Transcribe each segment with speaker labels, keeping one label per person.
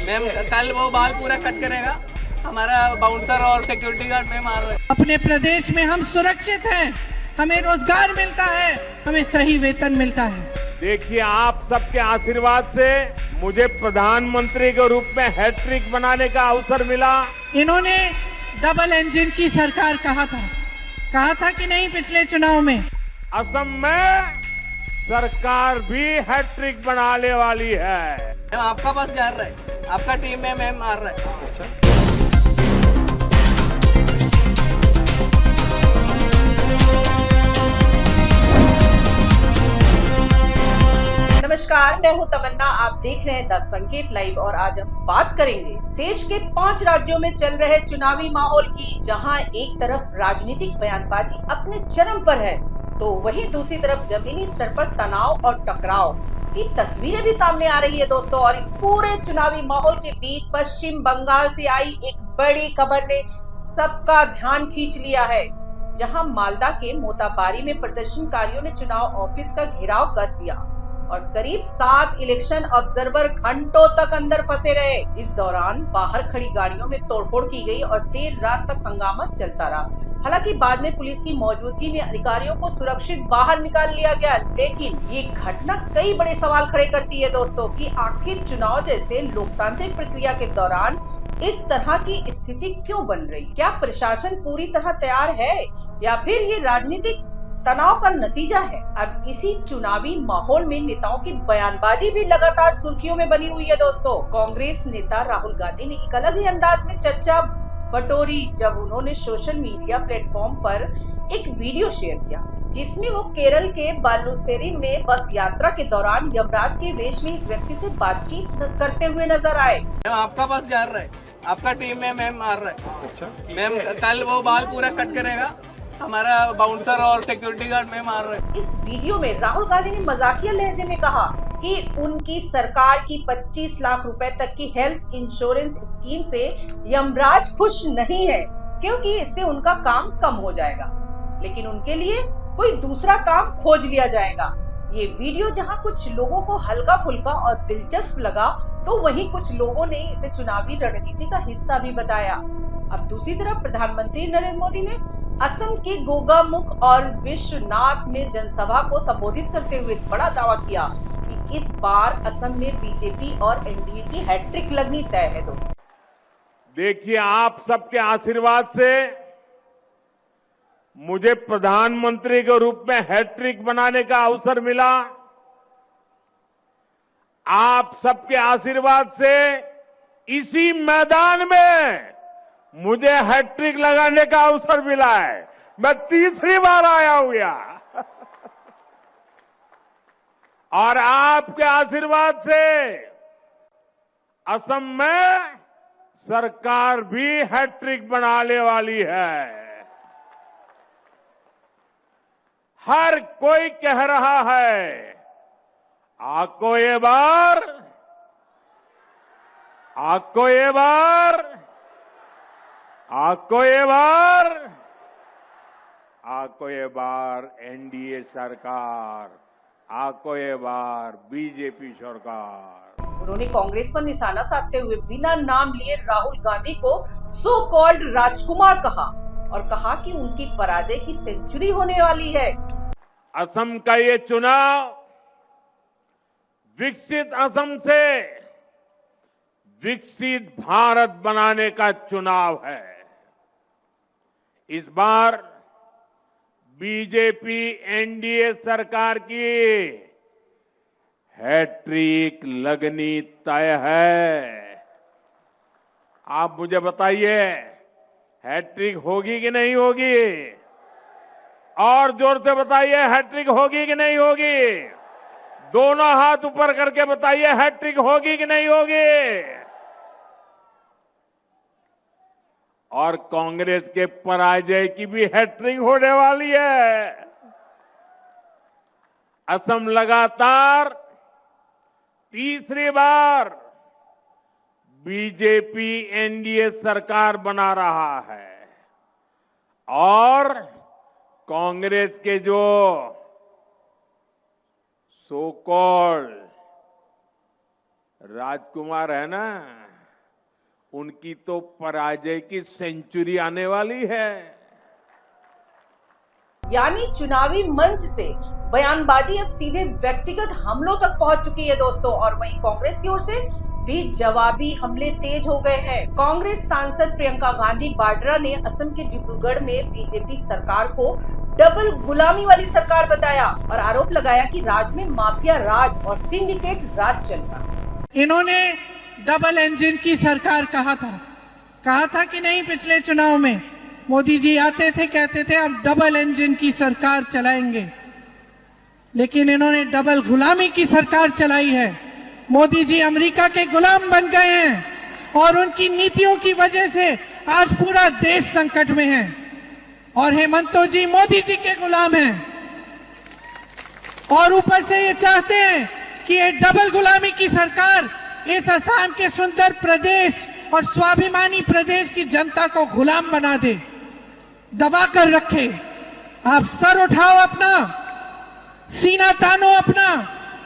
Speaker 1: Ma'am कल वो बाल पूरा कट करेगा, हमारा बाउंसर और सिक्योरिटी गार्ड में मार रहे।
Speaker 2: अपने प्रदेश में हम सुरक्षित हैं, हमें रोजगार मिलता है, हमें सही वेतन मिलता है।
Speaker 3: देखिए, आप सबके आशीर्वाद से मुझे प्रधानमंत्री के रूप में हैट्रिक बनाने का अवसर मिला।
Speaker 2: इन्होंने डबल इंजन की सरकार कहा था कि नहीं पिछले चुनाव में।
Speaker 3: असम में सरकार भी हैट्रिक बनाने वाली है।
Speaker 1: मैम आपका बस जा रहा है, आपका टीम में मैम मार रहा है। अच्छा।
Speaker 4: नमस्कार, मैं हूं तमन्ना। आप देख रहे हैं द संकेत लाइव और आज हम बात करेंगे देश के 5 राज्यों में चल रहे चुनावी माहौल की, जहां एक तरफ राजनीतिक बयानबाजी अपने चरम पर है, तो वहीं दूसरी तरफ जमीनी स्तर पर तनाव और टकराव की तस्वीरें भी सामने आ रही है दोस्तों। और इस पूरे चुनावी माहौल के बीच पश्चिम बंगाल से आई एक बड़ी खबर ने सबका ध्यान खींच लिया है, जहां मालदा के मोताबारी में प्रदर्शनकारियों ने चुनाव ऑफिस का घेराव कर दिया और करीब 7 इलेक्शन ऑब्जर्वर घंटों तक अंदर फंसे रहे। इस दौरान बाहर खड़ी गाड़ियों में तोड़फोड़ की गई और देर रात तक हंगामा चलता रहा। हालांकि बाद में पुलिस की मौजूदगी में अधिकारियों को सुरक्षित बाहर निकाल लिया गया, लेकिन ये घटना कई बड़े सवाल खड़े करती है दोस्तों कि आखिर चुनाव जैसे लोकतांत्रिक प्रक्रिया के दौरान इस तरह की स्थिति क्यों बन रही? क्या प्रशासन पूरी तरह तैयार है या फिर ये राजनीतिक तनाव का नतीजा है? अब इसी चुनावी माहौल में नेताओं की बयानबाजी भी लगातार सुर्खियों में बनी हुई है दोस्तों। कांग्रेस नेता राहुल गांधी ने एक अलग ही अंदाज में चर्चा बटोरी जब उन्होंने सोशल मीडिया प्लेटफॉर्म पर एक वीडियो शेयर किया, जिसमें वो केरल के बालुसेरी में बस यात्रा के दौरान यमराज के वेश में एक व्यक्ति से बातचीत करते हुए नजर आए।
Speaker 1: मैम आपका बस जा रहा है, आपका टीम में मैम मार रहा है। अच्छा। मैम कल वो बाल पूरा कट करेगा, हमारा बाउंसर और सिक्योरिटी गार्ड में मार रहे।
Speaker 4: इस वीडियो में राहुल गांधी ने मजाकिया लहजे में कहा कि उनकी सरकार की 25 लाख रुपए तक की हेल्थ इंश्योरेंस स्कीम से यमराज खुश नहीं है, क्योंकि इससे उनका काम कम हो जाएगा, लेकिन उनके लिए कोई दूसरा काम खोज लिया जाएगा। ये वीडियो जहां कुछ लोगों को हल्का फुल्का और दिलचस्प लगा, तो वहीं कुछ लोगों ने इसे चुनावी रणनीति का हिस्सा भी बताया। अब दूसरी तरफ प्रधानमंत्री नरेंद्र मोदी ने असम के गोगामुख और विश्वनाथ में जनसभा को संबोधित करते हुए बड़ा दावा किया कि इस बार असम में बीजेपी और एनडीए की हैट्रिक लगनी तय है दोस्तों।
Speaker 3: देखिए, आप सबके आशीर्वाद से मुझे प्रधानमंत्री के रूप में हैट्रिक बनाने का अवसर मिला। आप सबके आशीर्वाद से इसी मैदान में मुझे हैट्रिक लगाने का अवसर मिला है। मैं तीसरी बार आया हूं यहां और आपके आशीर्वाद से असम में सरकार भी हैट्रिक बनाने वाली है। हर कोई कह रहा है, आपको ये बार आपको ये बार एनडीए सरकार, आपको ये बार बीजेपी सरकार।
Speaker 4: उन्होंने कांग्रेस पर निशाना साधते हुए बिना नाम लिए राहुल गांधी को सो कॉल्ड राजकुमार कहा और कहा कि उनकी पराजय की सेंचुरी होने वाली है।
Speaker 3: असम का ये चुनाव विकसित असम से विकसित भारत बनाने का चुनाव है। इस बार बीजेपी एनडीए सरकार की हैट्रिक लगनी तय है। आप मुझे बताइए, हैट्रिक होगी कि नहीं होगी? और जोर से बताइए, हैट्रिक होगी कि नहीं होगी? दोनों हाथ ऊपर करके बताइए, हैट्रिक होगी कि नहीं होगी? और कांग्रेस के पराजय की भी हैट्रिक होने वाली है। असम लगातार तीसरी बार बीजेपी एनडीए सरकार बना रहा है और कांग्रेस के जो सो कॉल्ड राजकुमार है ना, उनकी तो पराजय की सेंचुरी आने वाली है।
Speaker 4: यानी चुनावी मंच से बयानबाजी अब सीधे व्यक्तिगत हमलों तक पहुंच चुकी है दोस्तों। और वहीं कांग्रेस की ओर से भी जवाबी हमले तेज हो गए हैं। कांग्रेस सांसद प्रियंका गांधी वाड्रा ने असम के डिब्रूगढ़ में बीजेपी सरकार को डबल गुलामी वाली सरकार बताया और आरोप लगाया कि राज्य में माफिया राज और सिंडिकेट राज चल रहा है।
Speaker 2: इन्होंने डबल इंजन की सरकार कहा था कि नहीं? पिछले चुनाव में मोदी जी आते थे, कहते थे अब डबल इंजन की सरकार चलाएंगे, लेकिन इन्होंने डबल गुलामी की सरकार चलाई है। मोदी जी अमेरिका के गुलाम बन गए हैं और उनकी नीतियों की वजह से आज पूरा देश संकट में है। और हेमंतो जी मोदी जी के गुलाम हैं और ऊपर से ये चाहते हैं कि ये डबल गुलामी की सरकार इस असम के सुंदर प्रदेश और स्वाभिमानी प्रदेश की जनता को गुलाम बना दे, दबा कर रखे। आप सर उठाओ अपना, सीना तानो अपना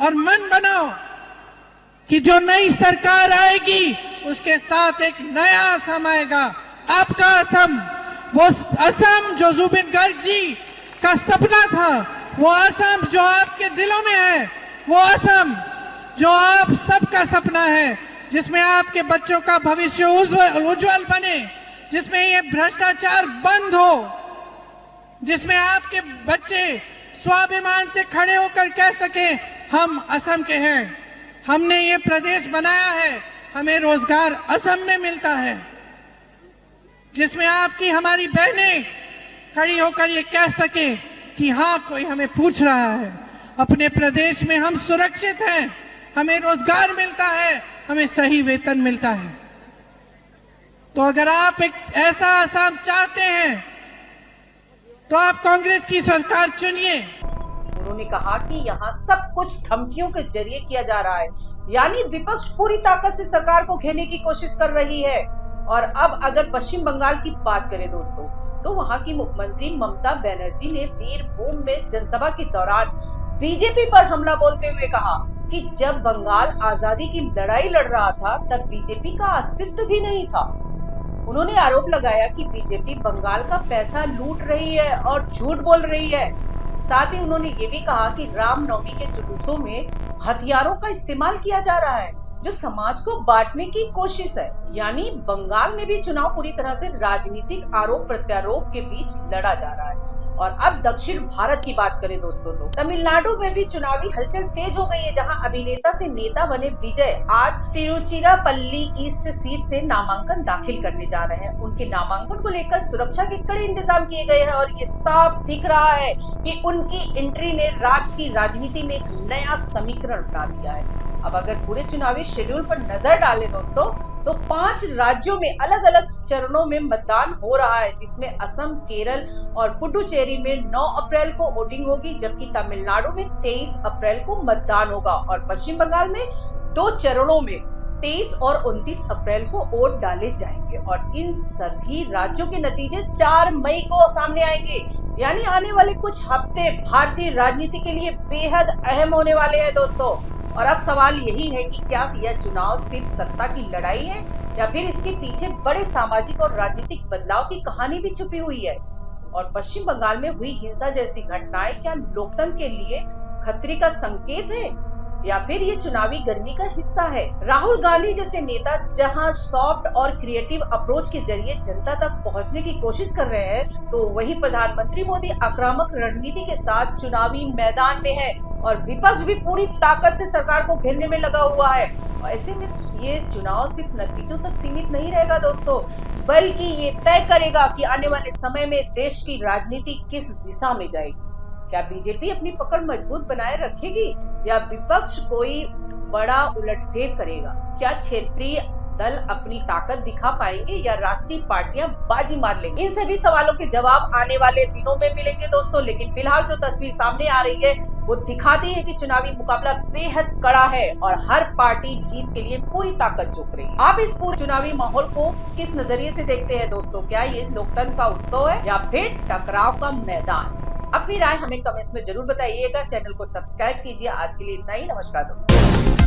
Speaker 2: और मन बनाओ कि जो नई सरकार आएगी उसके साथ एक नया असम आएगा। आपका असम, वो असम जो जुबिन गर्ग जी का सपना था, वो असम जो आपके दिलों में है, वो असम जो आप सबका सपना है, जिसमें आपके बच्चों का भविष्य उज्जवल बने, जिसमें ये भ्रष्टाचार बंद हो, जिसमें आपके बच्चे स्वाभिमान से खड़े होकर कह सके हम असम के हैं, हमने ये प्रदेश बनाया है, हमें रोजगार असम में मिलता है, जिसमें आपकी हमारी बहनें खड़ी होकर ये कह सके कि हाँ कोई हमें पूछ रहा है, अपने प्रदेश में हम सुरक्षित हैं, हमें रोजगार मिलता है, हमें सही वेतन मिलता है। तो अगर आप एक ऐसा असम चाहते हैं तो आप कांग्रेस की सरकार चुनिए।
Speaker 4: उन्होंने कहा कि यहाँ सब कुछ धमकियों के जरिए किया जा रहा है, यानी विपक्ष पूरी ताकत से सरकार को घेरने की कोशिश कर रही है। और अब अगर पश्चिम बंगाल की बात करें दोस्तों, तो वहाँ की मुख्यमंत्री ममता बनर्जी ने वीरभूम में जनसभा के दौरान बीजेपी पर हमला बोलते हुए कहा कि जब बंगाल आजादी की लड़ाई लड़ रहा था तब बीजेपी का अस्तित्व भी नहीं था। उन्होंने आरोप लगाया कि बीजेपी बंगाल का पैसा लूट रही है और झूठ बोल रही है। साथ ही उन्होंने ये भी कहा कि रामनवमी के जुलूसों में हथियारों का इस्तेमाल किया जा रहा है, जो समाज को बांटने की कोशिश है। यानी बंगाल में भी चुनाव पूरी तरह से राजनीतिक आरोप प्रत्यारोप के बीच लड़ा जा रहा है। और अब दक्षिण भारत की बात करें दोस्तों, तो तमिलनाडु में भी चुनावी हलचल तेज हो गई है, जहां अभिनेता से नेता बने विजय आज तिरुचिरापल्ली ईस्ट सीट से नामांकन दाखिल करने जा रहे हैं। उनके नामांकन को लेकर सुरक्षा के कड़े इंतजाम किए गए हैं और ये साफ दिख रहा है कि उनकी एंट्री ने राज्य की राजनीति में एक नया समीकरण बना दिया है। अब अगर पूरे चुनावी शेड्यूल पर नजर डालें दोस्तों, तो 5 राज्यों में अलग अलग चरणों में मतदान हो रहा है, जिसमें असम, केरल और पुडुचेरी में 9 अप्रैल को वोटिंग होगी, जबकि तमिलनाडु में 23 अप्रैल को मतदान होगा और पश्चिम बंगाल में 2 चरणों में 23 और 29 अप्रैल को वोट डाले जाएंगे। और इन सभी राज्यों के नतीजे 4 मई को सामने आएंगे। यानी आने वाले कुछ हफ्ते भारतीय राजनीति के लिए बेहद अहम होने वाले हैं दोस्तों। और अब सवाल यही है कि क्या यह चुनाव सिर्फ सत्ता की लड़ाई है या फिर इसके पीछे बड़े सामाजिक और राजनीतिक बदलाव की कहानी भी छुपी हुई है। और पश्चिम बंगाल में हुई हिंसा जैसी घटनाएं क्या लोकतंत्र के लिए खतरे का संकेत है या फिर ये चुनावी गर्मी का हिस्सा है? राहुल गांधी जैसे नेता जहां सॉफ्ट और क्रिएटिव अप्रोच के जरिए जनता तक पहुंचने की कोशिश कर रहे हैं, तो वहीं प्रधानमंत्री मोदी आक्रामक रणनीति के साथ चुनावी मैदान में है और विपक्ष भी पूरी ताकत से सरकार को घेरने में लगा हुआ है। और ऐसे में ये चुनाव सिर्फ नतीजों तक सीमित नहीं रहेगा दोस्तों, बल्कि ये तय करेगा कि आने वाले समय में देश की राजनीति किस दिशा में जाएगी। क्या बीजेपी अपनी पकड़ मजबूत बनाए रखेगी या विपक्ष कोई बड़ा उलटफेर करेगा? क्या क्षेत्रीय दल अपनी ताकत दिखा पाएंगे या राष्ट्रीय पार्टियां बाजी मार लेंगी? इन सभी सवालों के जवाब आने वाले दिनों में मिलेंगे दोस्तों। लेकिन फिलहाल जो तस्वीर सामने आ रही है वो दिखाती है कि चुनावी मुकाबला बेहद कड़ा है और हर पार्टी जीत के लिए पूरी ताकत झोंक रही है। आप इस पूरे चुनावी माहौल को किस नजरिए से देखते हैं दोस्तों? क्या ये लोकतंत्र का उत्सव है या फिर टकराव का मैदान? अपनी राय हमें कमेंट्स में जरूर बताइएगा। चैनल को सब्सक्राइब कीजिए। आज के लिए इतना ही। नमस्कार दोस्तों।